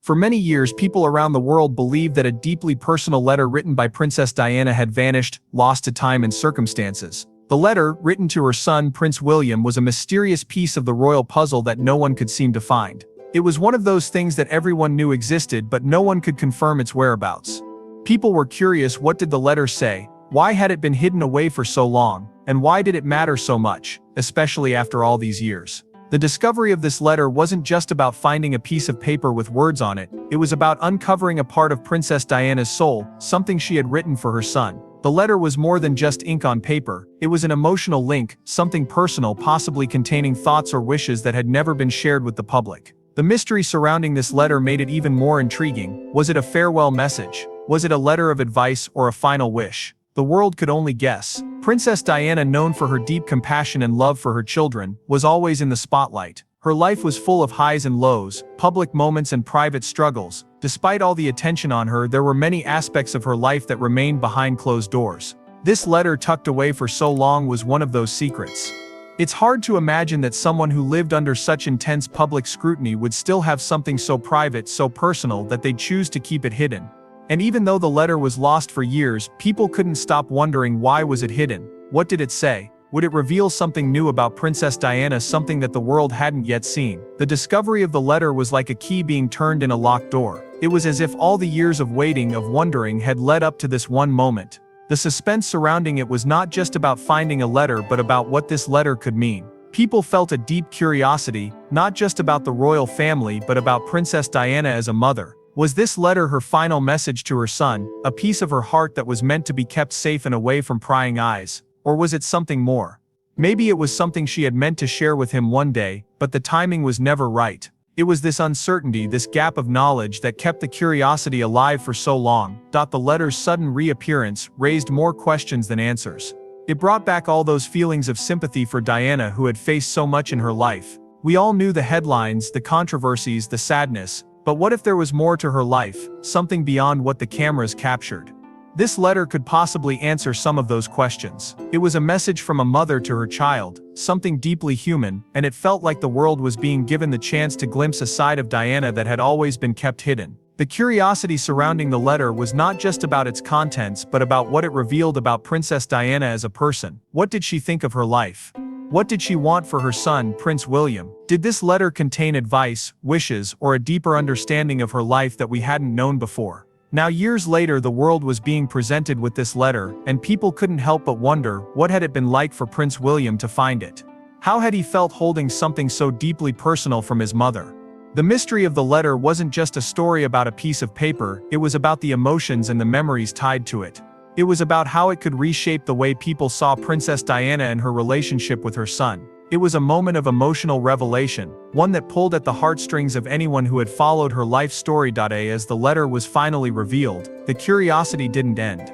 For many years, people around the world believed that a deeply personal letter written by Princess Diana had vanished, lost to time and circumstances. The letter, written to her son Prince William, was a mysterious piece of the royal puzzle that no one could seem to find. It was one of those things that everyone knew existed but no one could confirm its whereabouts. People were curious, what did the letter say? Why had it been hidden away for so long? And why did it matter so much, especially after all these years? The discovery of this letter wasn't just about finding a piece of paper with words on it, it was about uncovering a part of Princess Diana's soul, something she had written for her son. The letter was more than just ink on paper, it was an emotional link, something personal, possibly containing thoughts or wishes that had never been shared with the public. The mystery surrounding this letter made it even more intriguing. Was it a farewell message? Was it a letter of advice or a final wish? The world could only guess. Princess Diana, known for her deep compassion and love for her children, was always in the spotlight. Her life was full of highs and lows, public moments and private struggles. Despite all the attention on her, there were many aspects of her life that remained behind closed doors. This letter, tucked away for so long, was one of those secrets. It's hard to imagine that someone who lived under such intense public scrutiny would still have something so private, so personal, that they'd choose to keep it hidden. And even though the letter was lost for years, people couldn't stop wondering, why was it hidden? What did it say? Would it reveal something new about Princess Diana, something that the world hadn't yet seen? The discovery of the letter was like a key being turned in a locked door. It was as if all the years of waiting, of wondering, had led up to this one moment. The suspense surrounding it was not just about finding a letter, but about what this letter could mean. People felt a deep curiosity, not just about the royal family, but about Princess Diana as a mother. Was this letter her final message to her son, a piece of her heart that was meant to be kept safe and away from prying eyes? Or was it something more? Maybe it was something she had meant to share with him one day, but the timing was never right. It was this uncertainty, this gap of knowledge, that kept the curiosity alive for so long. The letter's sudden reappearance raised more questions than answers. It brought back all those feelings of sympathy for Diana, who had faced so much in her life. We all knew the headlines, the controversies, the sadness. But what if there was more to her life, something beyond what the cameras captured? This letter could possibly answer some of those questions. It was a message from a mother to her child, something deeply human, and it felt like the world was being given the chance to glimpse a side of Diana that had always been kept hidden. The curiosity surrounding the letter was not just about its contents, but about what it revealed about Princess Diana as a person. What did she think of her life? What did she want for her son, Prince William? Did this letter contain advice, wishes, or a deeper understanding of her life that we hadn't known before? Now, years later, the world was being presented with this letter, and people couldn't help but wonder, what had it been like for Prince William to find it? How had he felt holding something so deeply personal from his mother? The mystery of the letter wasn't just a story about a piece of paper, it was about the emotions and the memories tied to it. It was about how it could reshape the way people saw Princess Diana and her relationship with her son. It was a moment of emotional revelation, one that pulled at the heartstrings of anyone who had followed her life story. As the letter was finally revealed, the curiosity didn't end.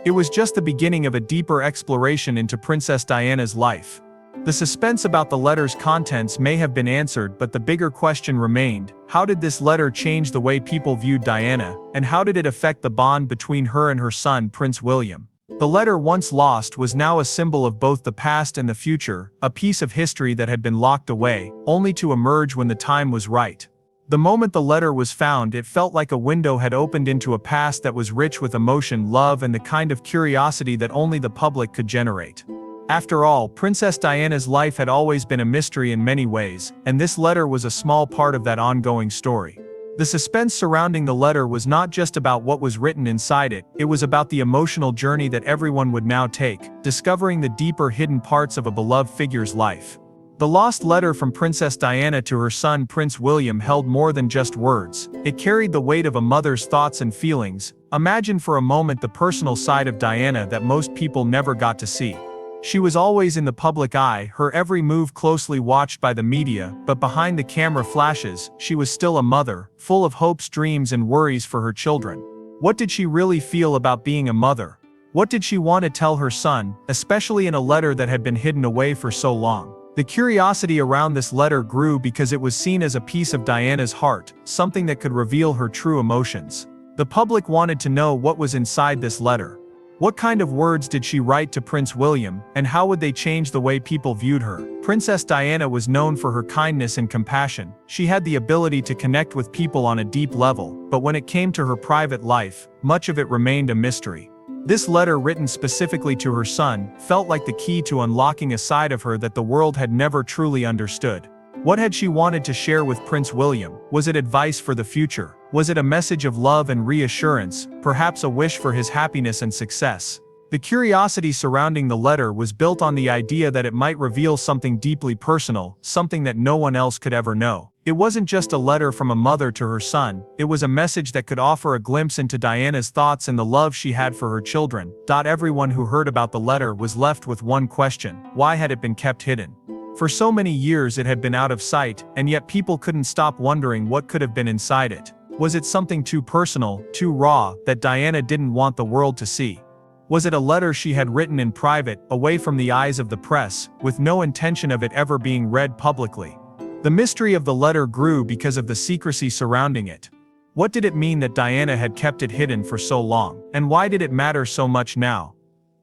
It was just the beginning of a deeper exploration into Princess Diana's life. The suspense about the letter's contents may have been answered, but the bigger question remained: how did this letter change the way people viewed Diana, and how did it affect the bond between her and her son, Prince William? The letter, once lost, was now a symbol of both the past and the future, a piece of history that had been locked away, only to emerge when the time was right. The moment the letter was found, it felt like a window had opened into a past that was rich with emotion, love, and the kind of curiosity that only the public could generate. After all, Princess Diana's life had always been a mystery in many ways, and this letter was a small part of that ongoing story. The suspense surrounding the letter was not just about what was written inside it, it was about the emotional journey that everyone would now take, discovering the deeper hidden parts of a beloved figure's life. The lost letter from Princess Diana to her son Prince William held more than just words. It carried the weight of a mother's thoughts and feelings. Imagine for a moment the personal side of Diana that most people never got to see. She was always in the public eye, her every move closely watched by the media, but behind the camera flashes, she was still a mother, full of hopes, dreams, and worries for her children. What did she really feel about being a mother? What did she want to tell her son, especially in a letter that had been hidden away for so long? The curiosity around this letter grew because it was seen as a piece of Diana's heart, something that could reveal her true emotions. The public wanted to know what was inside this letter. What kind of words did she write to Prince William, and how would they change the way people viewed her? Princess Diana was known for her kindness and compassion. She had the ability to connect with people on a deep level, but when it came to her private life, much of it remained a mystery. This letter, written specifically to her son, felt like the key to unlocking a side of her that the world had never truly understood. What had she wanted to share with Prince William? Was it advice for the future? Was it a message of love and reassurance, perhaps a wish for his happiness and success? The curiosity surrounding the letter was built on the idea that it might reveal something deeply personal, something that no one else could ever know. It wasn't just a letter from a mother to her son, it was a message that could offer a glimpse into Diana's thoughts and the love she had for her children. Everyone who heard about the letter was left with one question: why had it been kept hidden? For so many years it had been out of sight, and yet people couldn't stop wondering what could have been inside it. Was it something too personal, too raw, that Diana didn't want the world to see? Was it a letter she had written in private, away from the eyes of the press, with no intention of it ever being read publicly? The mystery of the letter grew because of the secrecy surrounding it. What did it mean that Diana had kept it hidden for so long, and why did it matter so much now?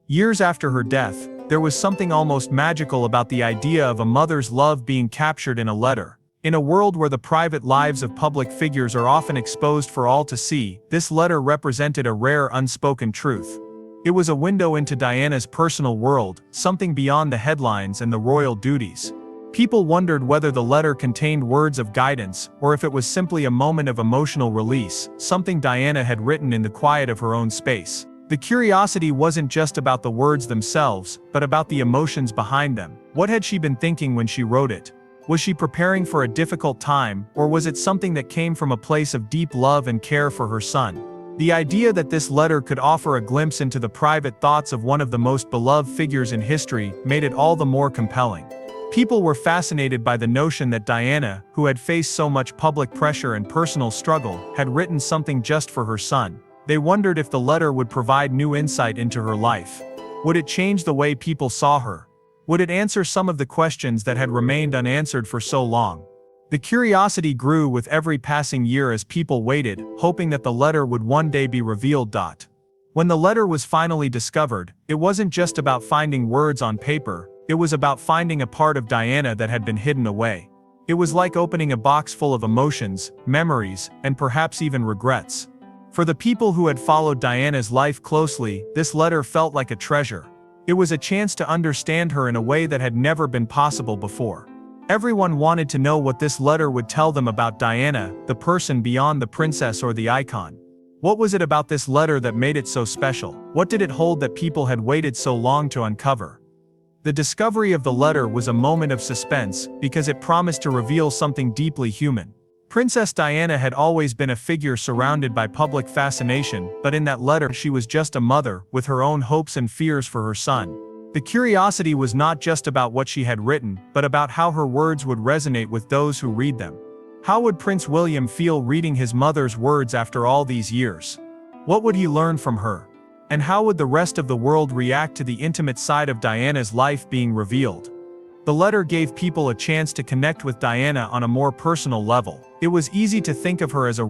Years after her death, there was something almost magical about the idea of a mother's love being captured in a letter. In a world where the private lives of public figures are often exposed for all to see, this letter represented a rare unspoken truth. It was a window into Diana's personal world, something beyond the headlines and the royal duties. People wondered whether the letter contained words of guidance, or if it was simply a moment of emotional release, something Diana had written in the quiet of her own space. The curiosity wasn't just about the words themselves, but about the emotions behind them. What had she been thinking when she wrote it? Was she preparing for a difficult time, or was it something that came from a place of deep love and care for her son? The idea that this letter could offer a glimpse into the private thoughts of one of the most beloved figures in history made it all the more compelling. People were fascinated by the notion that Diana, who had faced so much public pressure and personal struggle, had written something just for her son. They wondered if the letter would provide new insight into her life. Would it change the way people saw her? Would it answer some of the questions that had remained unanswered for so long? The curiosity grew with every passing year as people waited, hoping that the letter would one day be revealed. When the letter was finally discovered, it wasn't just about finding words on paper, it was about finding a part of Diana that had been hidden away. It was like opening a box full of emotions, memories, and perhaps even regrets. For the people who had followed Diana's life closely, this letter felt like a treasure. It was a chance to understand her in a way that had never been possible before. Everyone wanted to know what this letter would tell them about Diana, the person beyond the princess or the icon. What was it about this letter that made it so special? What did it hold that people had waited so long to uncover? The discovery of the letter was a moment of suspense, because it promised to reveal something deeply human. Princess Diana had always been a figure surrounded by public fascination, but in that letter she was just a mother, with her own hopes and fears for her son. The curiosity was not just about what she had written, but about how her words would resonate with those who read them. How would Prince William feel reading his mother's words after all these years? What would he learn from her? And how would the rest of the world react to the intimate side of Diana's life being revealed? The letter gave people a chance to connect with Diana on a more personal level. It was easy to think of her as a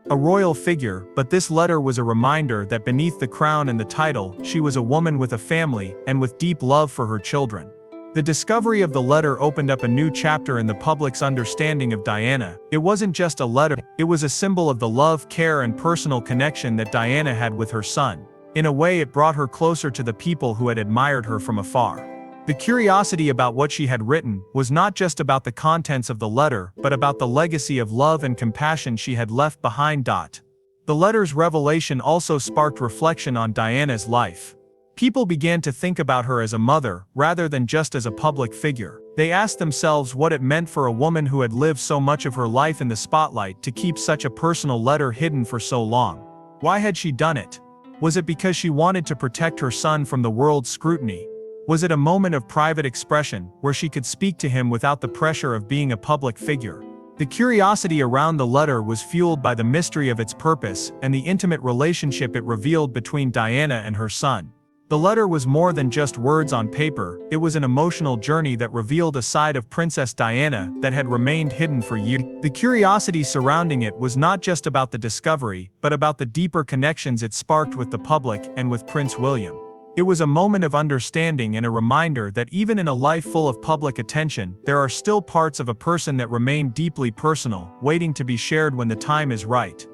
royal figure, but this letter was a reminder that beneath the crown and the title, she was a woman with a family, and with deep love for her children. The discovery of the letter opened up a new chapter in the public's understanding of Diana. It wasn't just a letter, it was a symbol of the love, care, and personal connection that Diana had with her son. In a way, it brought her closer to the people who had admired her from afar. The curiosity about what she had written was not just about the contents of the letter, but about the legacy of love and compassion she had left behind. The letter's revelation also sparked reflection on Diana's life. People began to think about her as a mother, rather than just as a public figure. They asked themselves what it meant for a woman who had lived so much of her life in the spotlight to keep such a personal letter hidden for so long. Why had she done it? Was it because she wanted to protect her son from the world's scrutiny? Was it a moment of private expression, where she could speak to him without the pressure of being a public figure? The curiosity around the letter was fueled by the mystery of its purpose and the intimate relationship it revealed between Diana and her son. The letter was more than just words on paper, it was an emotional journey that revealed a side of Princess Diana that had remained hidden for years. The curiosity surrounding it was not just about the discovery, but about the deeper connections it sparked with the public and with Prince William. It was a moment of understanding and a reminder that even in a life full of public attention, there are still parts of a person that remain deeply personal, waiting to be shared when the time is right.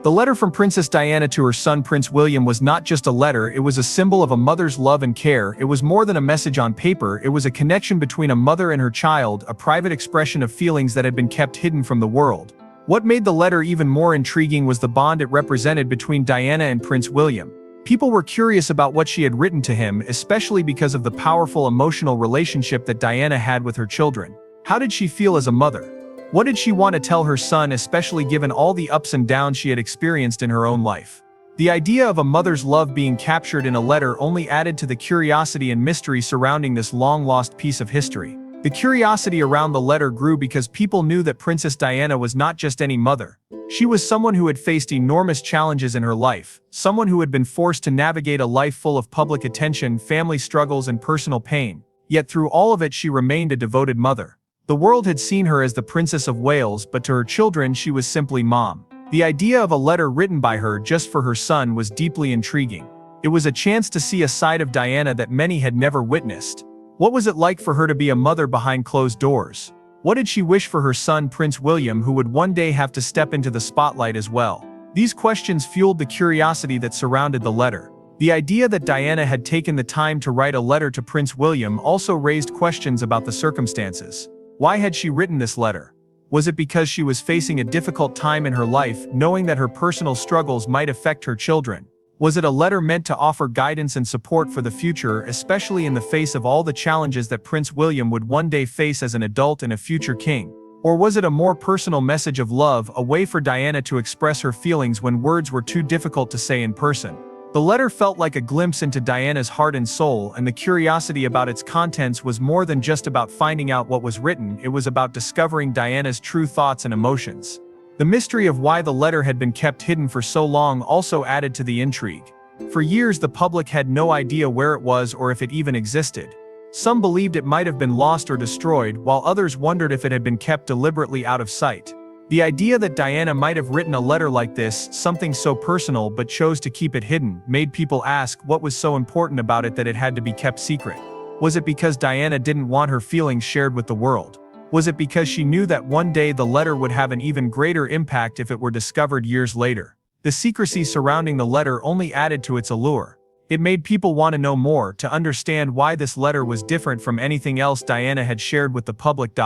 The letter from Princess Diana to her son Prince William was not just a letter, it was a symbol of a mother's love and care. It was more than a message on paper, it was a connection between a mother and her child, a private expression of feelings that had been kept hidden from the world. What made the letter even more intriguing was the bond it represented between Diana and Prince William. People were curious about what she had written to him, especially because of the powerful emotional relationship that Diana had with her children. How did she feel as a mother? What did she want to tell her son, especially given all the ups and downs she had experienced in her own life? The idea of a mother's love being captured in a letter only added to the curiosity and mystery surrounding this long-lost piece of history. The curiosity around the letter grew because people knew that Princess Diana was not just any mother. She was someone who had faced enormous challenges in her life, someone who had been forced to navigate a life full of public attention, family struggles, and personal pain. Yet through all of it, she remained a devoted mother. The world had seen her as the Princess of Wales, but to her children she was simply Mom. The idea of a letter written by her just for her son was deeply intriguing. It was a chance to see a side of Diana that many had never witnessed. What was it like for her to be a mother behind closed doors? What did she wish for her son Prince William, who would one day have to step into the spotlight as well? These questions fueled the curiosity that surrounded the letter. The idea that Diana had taken the time to write a letter to Prince William also raised questions about the circumstances. Why had she written this letter? Was it because she was facing a difficult time in her life, knowing that her personal struggles might affect her children? Was it a letter meant to offer guidance and support for the future, especially in the face of all the challenges that Prince William would one day face as an adult and a future king? Or was it a more personal message of love, a way for Diana to express her feelings when words were too difficult to say in person? The letter felt like a glimpse into Diana's heart and soul, and the curiosity about its contents was more than just about finding out what was written, it was about discovering Diana's true thoughts and emotions. The mystery of why the letter had been kept hidden for so long also added to the intrigue. For years the public had no idea where it was or if it even existed. Some believed it might have been lost or destroyed, while others wondered if it had been kept deliberately out of sight. The idea that Diana might have written a letter like this, something so personal but chose to keep it hidden, made people ask what was so important about it that it had to be kept secret. Was it because Diana didn't want her feelings shared with the world? Was it because she knew that one day the letter would have an even greater impact if it were discovered years later? The secrecy surrounding the letter only added to its allure. It made people want to know more, to understand why this letter was different from anything else Diana had shared with the public.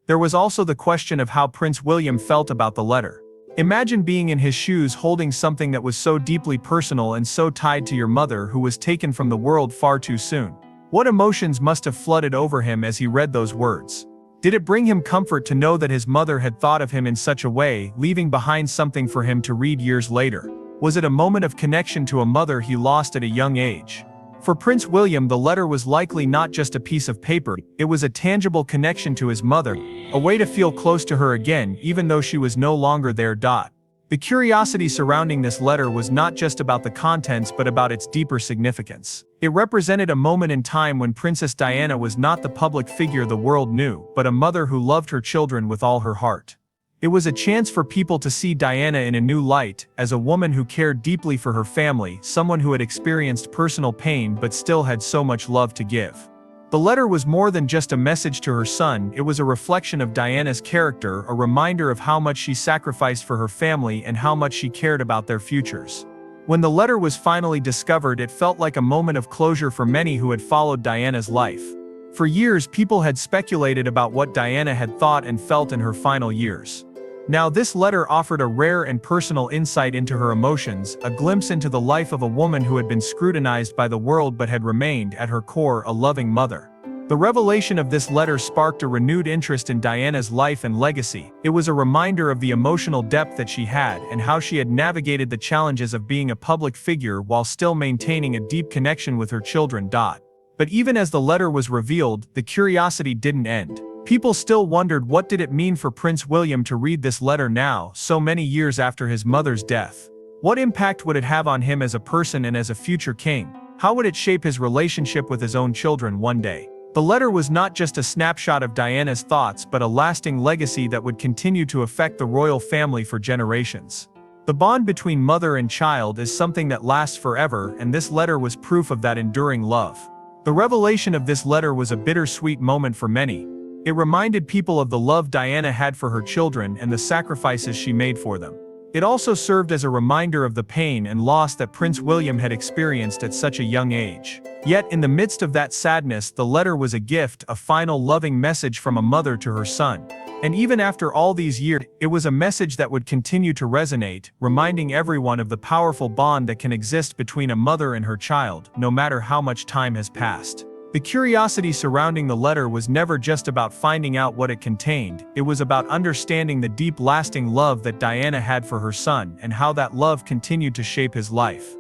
There was also the question of how Prince William felt about the letter. Imagine being in his shoes, holding something that was so deeply personal and so tied to your mother, who was taken from the world far too soon. What emotions must have flooded over him as he read those words? Did it bring him comfort to know that his mother had thought of him in such a way, leaving behind something for him to read years later? Was it a moment of connection to a mother he lost at a young age? For Prince William, the letter was likely not just a piece of paper, it was a tangible connection to his mother, a way to feel close to her again, even though she was no longer there. The curiosity surrounding this letter was not just about the contents but about its deeper significance. It represented a moment in time when Princess Diana was not the public figure the world knew, but a mother who loved her children with all her heart. It was a chance for people to see Diana in a new light, as a woman who cared deeply for her family, someone who had experienced personal pain but still had so much love to give. The letter was more than just a message to her son, it was a reflection of Diana's character, a reminder of how much she sacrificed for her family and how much she cared about their futures. When the letter was finally discovered, it felt like a moment of closure for many who had followed Diana's life. For years, people had speculated about what Diana had thought and felt in her final years. Now this letter offered a rare and personal insight into her emotions, a glimpse into the life of a woman who had been scrutinized by the world but had remained, at her core, a loving mother. The revelation of this letter sparked a renewed interest in Diana's life and legacy. It was a reminder of the emotional depth that she had and how she had navigated the challenges of being a public figure while still maintaining a deep connection with her children. But even as the letter was revealed, the curiosity didn't end. People still wondered, what did it mean for Prince William to read this letter now, so many years after his mother's death? What impact would it have on him as a person and as a future king? How would it shape his relationship with his own children one day? The letter was not just a snapshot of Diana's thoughts but a lasting legacy that would continue to affect the royal family for generations. The bond between mother and child is something that lasts forever, and this letter was proof of that enduring love. The revelation of this letter was a bittersweet moment for many. It reminded people of the love Diana had for her children and the sacrifices she made for them. It also served as a reminder of the pain and loss that Prince William had experienced at such a young age. Yet, in the midst of that sadness, the letter was a gift, a final loving message from a mother to her son. And even after all these years, it was a message that would continue to resonate, reminding everyone of the powerful bond that can exist between a mother and her child, no matter how much time has passed. The curiosity surrounding the letter was never just about finding out what it contained, it was about understanding the deep, lasting love that Diana had for her son and how that love continued to shape his life.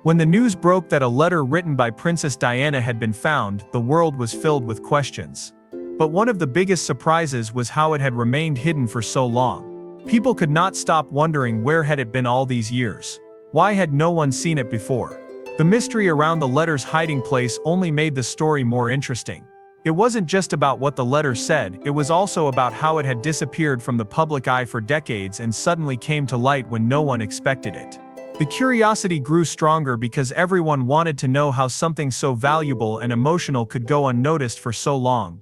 When the news broke that a letter written by Princess Diana had been found, the world was filled with questions. But one of the biggest surprises was how it had remained hidden for so long. People could not stop wondering, where had it been all these years? Why had no one seen it before? The mystery around the letter's hiding place only made the story more interesting. It wasn't just about what the letter said, it was also about how it had disappeared from the public eye for decades and suddenly came to light when no one expected it. The curiosity grew stronger because everyone wanted to know how something so valuable and emotional could go unnoticed for so long.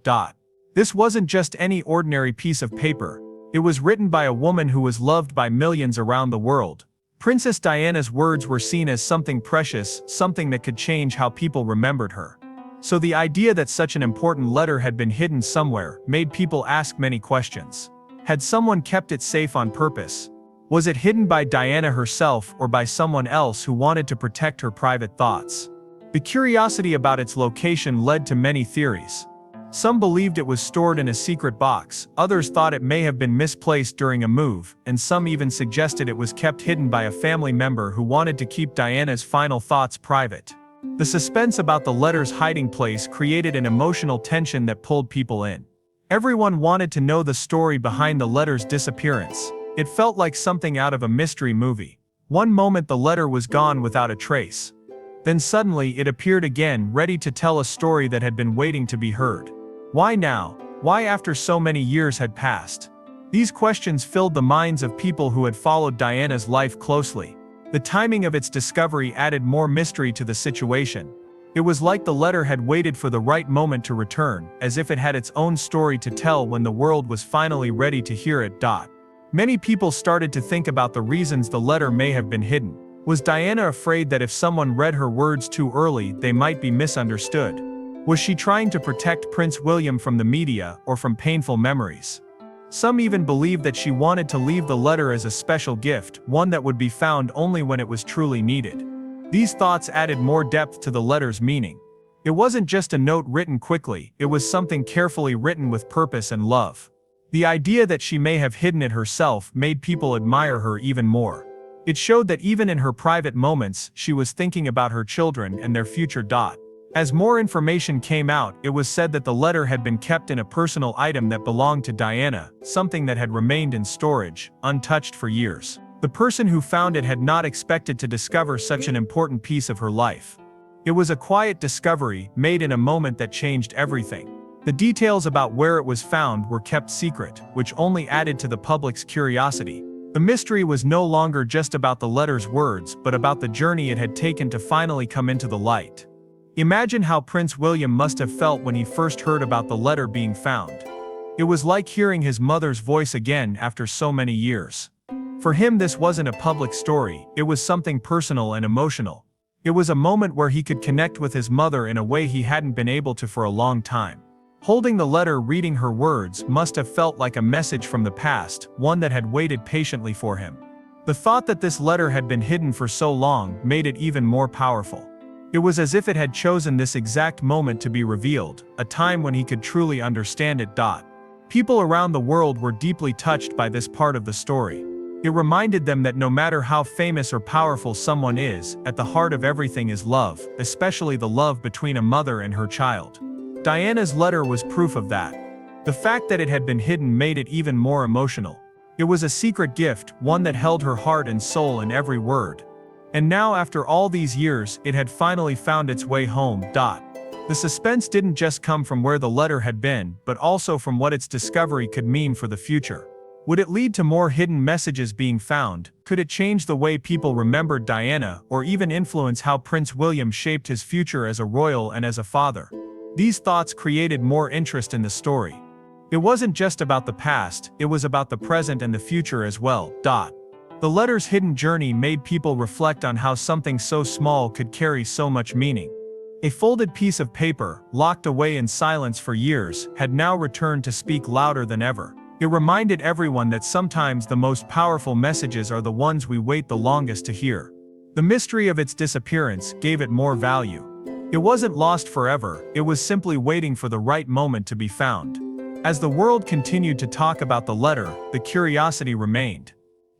This wasn't just any ordinary piece of paper. It was written by a woman who was loved by millions around the world. Princess Diana's words were seen as something precious, something that could change how people remembered her. So the idea that such an important letter had been hidden somewhere made people ask many questions. Had someone kept it safe on purpose? Was it hidden by Diana herself or by someone else who wanted to protect her private thoughts? The curiosity about its location led to many theories. Some believed it was stored in a secret box, others thought it may have been misplaced during a move, and some even suggested it was kept hidden by a family member who wanted to keep Diana's final thoughts private. The suspense about the letter's hiding place created an emotional tension that pulled people in. Everyone wanted to know the story behind the letter's disappearance. It felt like something out of a mystery movie. One moment the letter was gone without a trace. Then suddenly it appeared again, ready to tell a story that had been waiting to be heard. Why now? Why after so many years had passed? These questions filled the minds of people who had followed Diana's life closely. The timing of its discovery added more mystery to the situation. It was like the letter had waited for the right moment to return, as if it had its own story to tell when the world was finally ready to hear it. Many people started to think about the reasons the letter may have been hidden. Was Diana afraid that if someone read her words too early, they might be misunderstood? Was she trying to protect Prince William from the media or from painful memories? Some even believed that she wanted to leave the letter as a special gift, one that would be found only when it was truly needed. These thoughts added more depth to the letter's meaning. It wasn't just a note written quickly, it was something carefully written with purpose and love. The idea that she may have hidden it herself made people admire her even more. It showed that even in her private moments, she was thinking about her children and their future. As more information came out, it was said that the letter had been kept in a personal item that belonged to Diana, something that had remained in storage, untouched for years. The person who found it had not expected to discover such an important piece of her life. It was a quiet discovery, made in a moment that changed everything. The details about where it was found were kept secret, which only added to the public's curiosity. The mystery was no longer just about the letter's words, but about the journey it had taken to finally come into the light. Imagine how Prince William must have felt when he first heard about the letter being found. It was like hearing his mother's voice again after so many years. For him, this wasn't a public story, it was something personal and emotional. It was a moment where he could connect with his mother in a way he hadn't been able to for a long time. Holding the letter, reading her words, must have felt like a message from the past, one that had waited patiently for him. The thought that this letter had been hidden for so long made it even more powerful. It was as if it had chosen this exact moment to be revealed, a time when he could truly understand it. People around the world were deeply touched by this part of the story. It reminded them that no matter how famous or powerful someone is, at the heart of everything is love, especially the love between a mother and her child. Diana's letter was proof of that. The fact that it had been hidden made it even more emotional. It was a secret gift, one that held her heart and soul in every word. And now after all these years, it had finally found its way home. The suspense didn't just come from where the letter had been, but also from what its discovery could mean for the future. Would it lead to more hidden messages being found? Could it change the way people remembered Diana, or even influence how Prince William shaped his future as a royal and as a father? These thoughts created more interest in the story. It wasn't just about the past, it was about the present and the future as well. The letter's hidden journey made people reflect on how something so small could carry so much meaning. A folded piece of paper, locked away in silence for years, had now returned to speak louder than ever. It reminded everyone that sometimes the most powerful messages are the ones we wait the longest to hear. The mystery of its disappearance gave it more value. It wasn't lost forever, it was simply waiting for the right moment to be found. As the world continued to talk about the letter, the curiosity remained.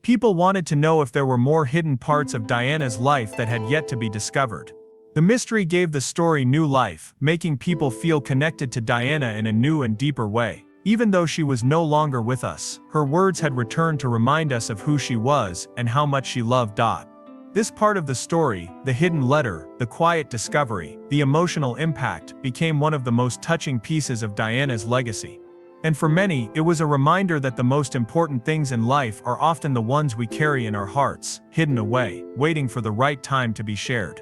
People wanted to know if there were more hidden parts of Diana's life that had yet to be discovered. The mystery gave the story new life, making people feel connected to Diana in a new and deeper way. Even though she was no longer with us, her words had returned to remind us of who she was and how much she loved. This part of the story, the hidden letter, the quiet discovery, the emotional impact, became one of the most touching pieces of Diana's legacy. And for many, it was a reminder that the most important things in life are often the ones we carry in our hearts, hidden away, waiting for the right time to be shared.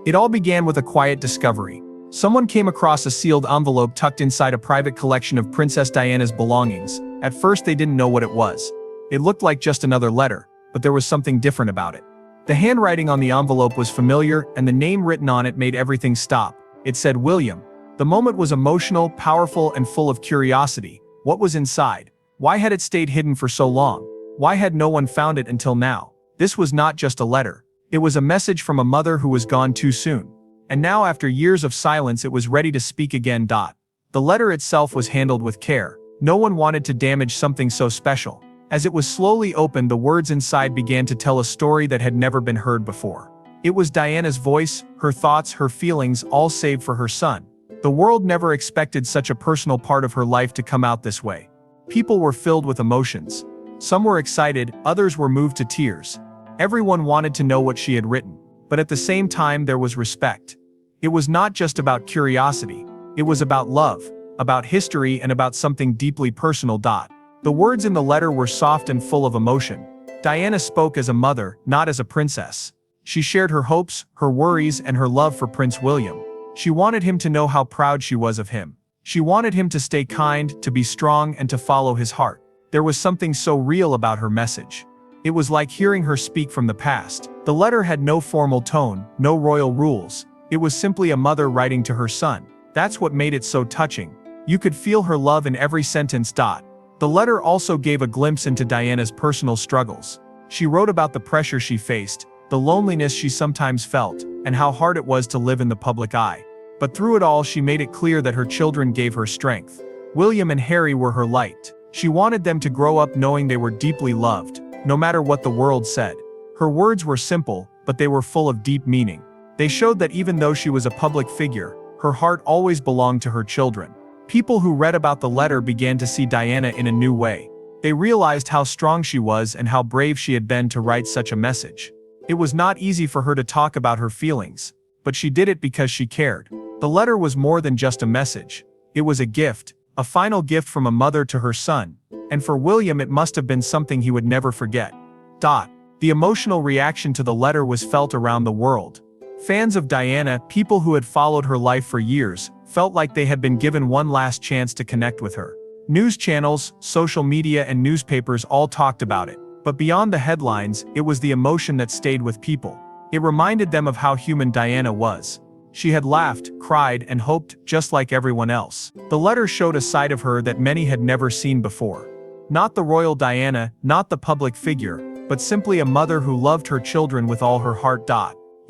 It all began with a quiet discovery. Someone came across a sealed envelope tucked inside a private collection of Princess Diana's belongings. At first they didn't know what it was. It looked like just another letter, but there was something different about it. The handwriting on the envelope was familiar, and the name written on it made everything stop. It said William. The moment was emotional, powerful, and full of curiosity. What was inside? Why had it stayed hidden for so long? Why had no one found it until now? This was not just a letter. It was a message from a mother who was gone too soon. And now after years of silence it was ready to speak again. The letter itself was handled with care. No one wanted to damage something so special. As it was slowly opened, the words inside began to tell a story that had never been heard before. It was Diana's voice, her thoughts, her feelings, all saved for her son. The world never expected such a personal part of her life to come out this way. People were filled with emotions. Some were excited, others were moved to tears. Everyone wanted to know what she had written. But at the same time there was respect. It was not just about curiosity. It was about love, about history, and about something deeply personal. The words in the letter were soft and full of emotion. Diana spoke as a mother, not as a princess. She shared her hopes, her worries, and her love for Prince William. She wanted him to know how proud she was of him. She wanted him to stay kind, to be strong, and to follow his heart. There was something so real about her message. It was like hearing her speak from the past. The letter had no formal tone, no royal rules. It was simply a mother writing to her son. That's what made it so touching. You could feel her love in every sentence. The letter also gave a glimpse into Diana's personal struggles. She wrote about the pressure she faced, the loneliness she sometimes felt, and how hard it was to live in the public eye. But through it all she made it clear that her children gave her strength. William and Harry were her light. She wanted them to grow up knowing they were deeply loved, no matter what the world said. Her words were simple, but they were full of deep meaning. They showed that even though she was a public figure, her heart always belonged to her children. People who read about the letter began to see Diana in a new way. They realized how strong she was and how brave she had been to write such a message. It was not easy for her to talk about her feelings, but she did it because she cared. The letter was more than just a message. It was a gift, a final gift from a mother to her son, and for William it must have been something he would never forget. The emotional reaction to the letter was felt around the world. Fans of Diana, people who had followed her life for years, felt like they had been given one last chance to connect with her. News channels, social media, and newspapers all talked about it. But beyond the headlines, it was the emotion that stayed with people. It reminded them of how human Diana was. She had laughed, cried, and hoped, just like everyone else. The letter showed a side of her that many had never seen before. Not the royal Diana, not the public figure, but simply a mother who loved her children with all her heart.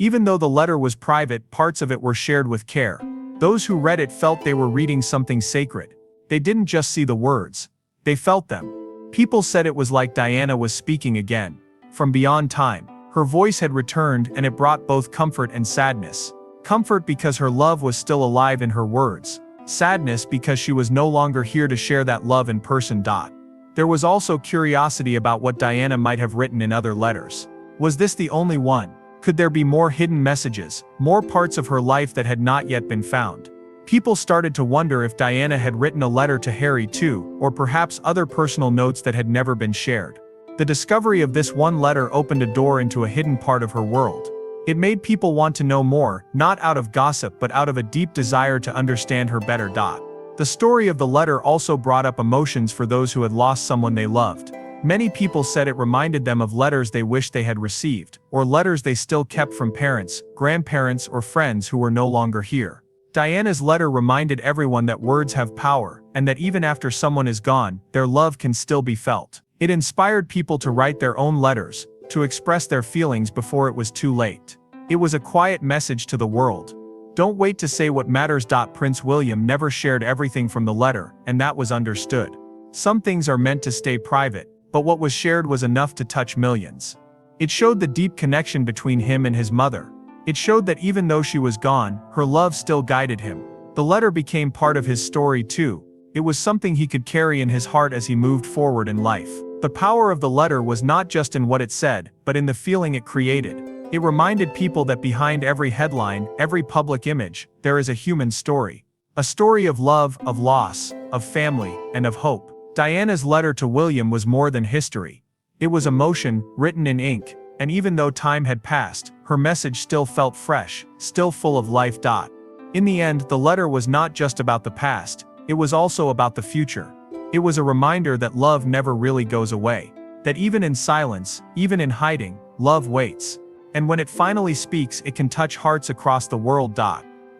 Even though the letter was private, parts of it were shared with care. Those who read it felt they were reading something sacred. They didn't just see the words. They felt them. People said it was like Diana was speaking again. From beyond time, her voice had returned, and it brought both comfort and sadness. Comfort because her love was still alive in her words. Sadness because she was no longer here to share that love in person. There was also curiosity about what Diana might have written in other letters. Was this the only one? Could there be more hidden messages, more parts of her life that had not yet been found? People started to wonder if Diana had written a letter to Harry too, or perhaps other personal notes that had never been shared. The discovery of this one letter opened a door into a hidden part of her world. It made people want to know more, not out of gossip but out of a deep desire to understand her better. The story of the letter also brought up emotions for those who had lost someone they loved. Many people said it reminded them of letters they wished they had received, or letters they still kept from parents, grandparents, or friends who were no longer here. Diana's letter reminded everyone that words have power, and that even after someone is gone, their love can still be felt. It inspired people to write their own letters, to express their feelings before it was too late. It was a quiet message to the world. Don't wait to say what matters. Prince William never shared everything from the letter, and that was understood. Some things are meant to stay private, but what was shared was enough to touch millions. It showed the deep connection between him and his mother. It showed that even though she was gone, her love still guided him. The letter became part of his story too. It was something he could carry in his heart as he moved forward in life. The power of the letter was not just in what it said, but in the feeling it created. It reminded people that behind every headline, every public image, there is a human story. A story of love, of loss, of family, and of hope. Diana's letter to William was more than history. It was emotion, written in ink, and even though time had passed, her message still felt fresh, still full of life. In the end, the letter was not just about the past, it was also about the future. It was a reminder that love never really goes away. That even in silence, even in hiding, love waits. And when it finally speaks, it can touch hearts across the world.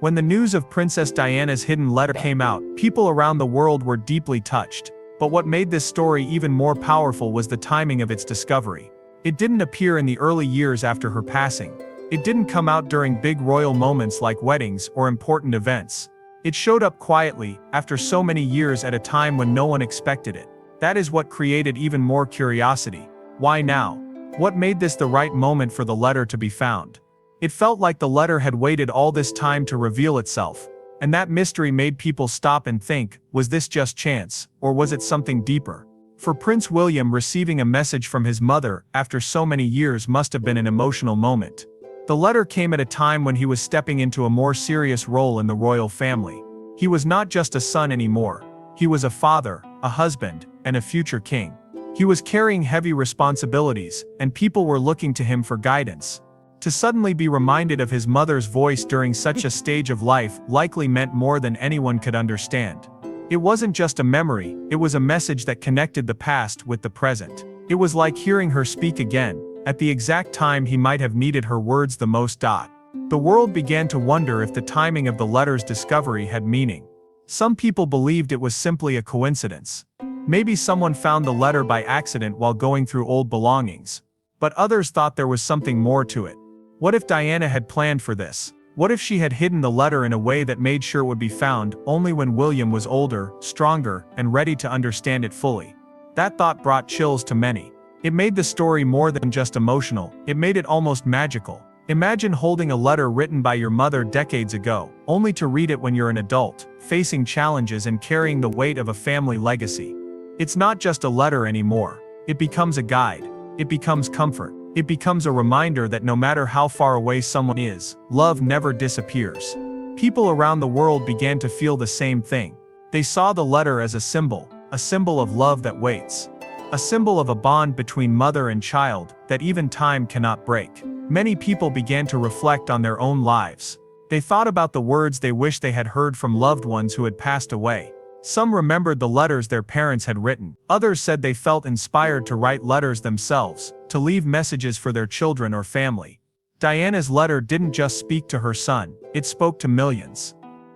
When the news of Princess Diana's hidden letter came out, people around the world were deeply touched. But what made this story even more powerful was the timing of its discovery. It didn't appear in the early years after her passing. It didn't come out during big royal moments like weddings or important events. It showed up quietly, after so many years at a time when no one expected it. That is what created even more curiosity. Why now? What made this the right moment for the letter to be found? It felt like the letter had waited all this time to reveal itself. And that mystery made people stop and think, was this just chance, or was it something deeper? For Prince William, receiving a message from his mother after so many years must have been an emotional moment. The letter came at a time when he was stepping into a more serious role in the royal family. He was not just a son anymore. He was a father, a husband, and a future king. He was carrying heavy responsibilities, and people were looking to him for guidance. To suddenly be reminded of his mother's voice during such a stage of life likely meant more than anyone could understand. It wasn't just a memory, it was a message that connected the past with the present. It was like hearing her speak again, at the exact time he might have needed her words the most. The world began to wonder if the timing of the letter's discovery had meaning. Some people believed it was simply a coincidence. Maybe someone found the letter by accident while going through old belongings. But others thought there was something more to it. What if Diana had planned for this? What if she had hidden the letter in a way that made sure it would be found only when William was older, stronger, and ready to understand it fully? That thought brought chills to many. It made the story more than just emotional, it made it almost magical. Imagine holding a letter written by your mother decades ago, only to read it when you're an adult, facing challenges and carrying the weight of a family legacy. It's not just a letter anymore. It becomes a guide. It becomes comfort. It becomes a reminder that no matter how far away someone is, love never disappears. People around the world began to feel the same thing. They saw the letter as a symbol of love that waits. A symbol of a bond between mother and child that even time cannot break. Many people began to reflect on their own lives. They thought about the words they wished they had heard from loved ones who had passed away. Some remembered the letters their parents had written. Others said they felt inspired to write letters themselves, to leave messages for their children or family. Diana's letter didn't just speak to her son, it spoke to millions.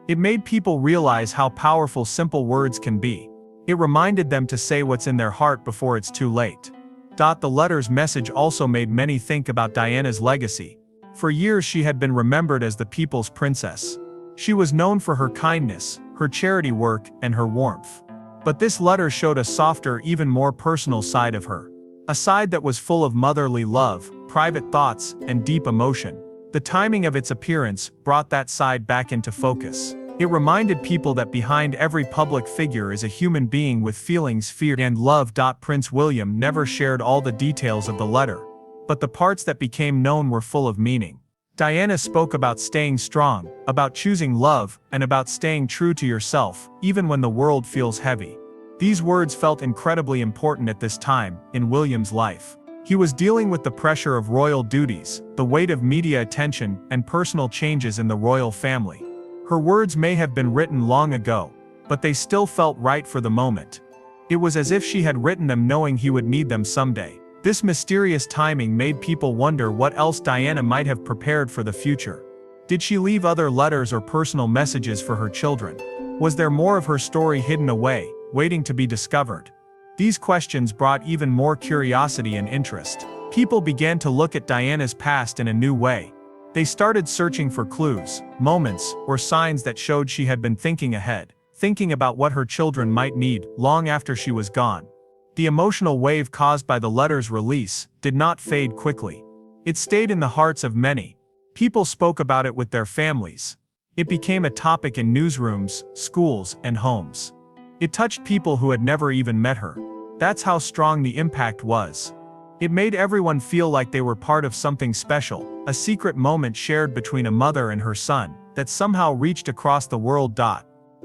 It made people realize how powerful simple words can be. It reminded them to say what's in their heart before it's too late. The letter's message also made many think about Diana's legacy. For years she had been remembered as the people's princess. She was known for her kindness, her charity work, and her warmth. But this letter showed a softer, even more personal side of her. A side that was full of motherly love, private thoughts, and deep emotion. The timing of its appearance brought that side back into focus. It reminded people that behind every public figure is a human being with feelings, fear, and love. Prince William never shared all the details of the letter. but the parts that became known were full of meaning. Diana spoke about staying strong, about choosing love, and about staying true to yourself, even when the world feels heavy. These words felt incredibly important at this time in William's life. He was dealing with the pressure of royal duties, the weight of media attention, and personal changes in the royal family. Her words may have been written long ago, but they still felt right for the moment. It was as if she had written them knowing he would need them someday. This mysterious timing made people wonder what else Diana might have prepared for the future. Did she leave other letters or personal messages for her children? Was there more of her story hidden away, waiting to be discovered? These questions brought even more curiosity and interest. People began to look at Diana's past in a new way. They started searching for clues, moments, or signs that showed she had been thinking ahead, thinking about what her children might need long after she was gone. The emotional wave caused by the letter's release did not fade quickly. It stayed in the hearts of many. People spoke about it with their families. It became a topic in newsrooms, schools, and homes. It touched people who had never even met her. That's how strong the impact was. It made everyone feel like they were part of something special, a secret moment shared between a mother and her son, that somehow reached across the world.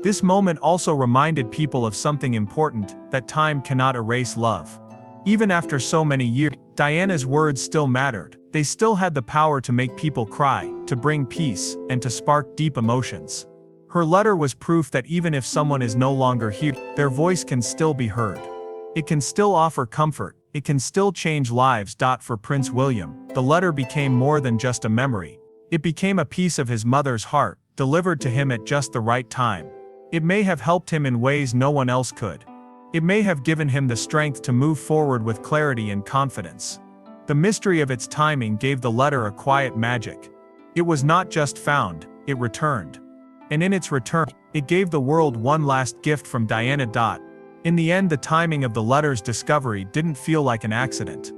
This moment also reminded people of something important, that time cannot erase love. Even after so many years, Diana's words still mattered. They still had the power to make people cry, to bring peace, and to spark deep emotions. Her letter was proof that even if someone is no longer here, their voice can still be heard. It can still offer comfort. It can still change lives. For Prince William, the letter became more than just a memory. It became a piece of his mother's heart, delivered to him at just the right time. It may have helped him in ways no one else could. It may have given him the strength to move forward with clarity and confidence. The mystery of its timing gave the letter a quiet magic. It was not just found, it returned. And in its return, it gave the world one last gift from Diana. In the end, the timing of the letter's discovery didn't feel like an accident.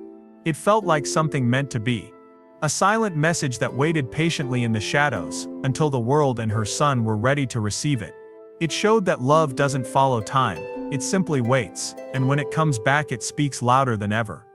It felt like something meant to be. A silent message that waited patiently in the shadows, until the world and her son were ready to receive it. It showed that love doesn't follow time, it simply waits, and when it comes back it speaks louder than ever.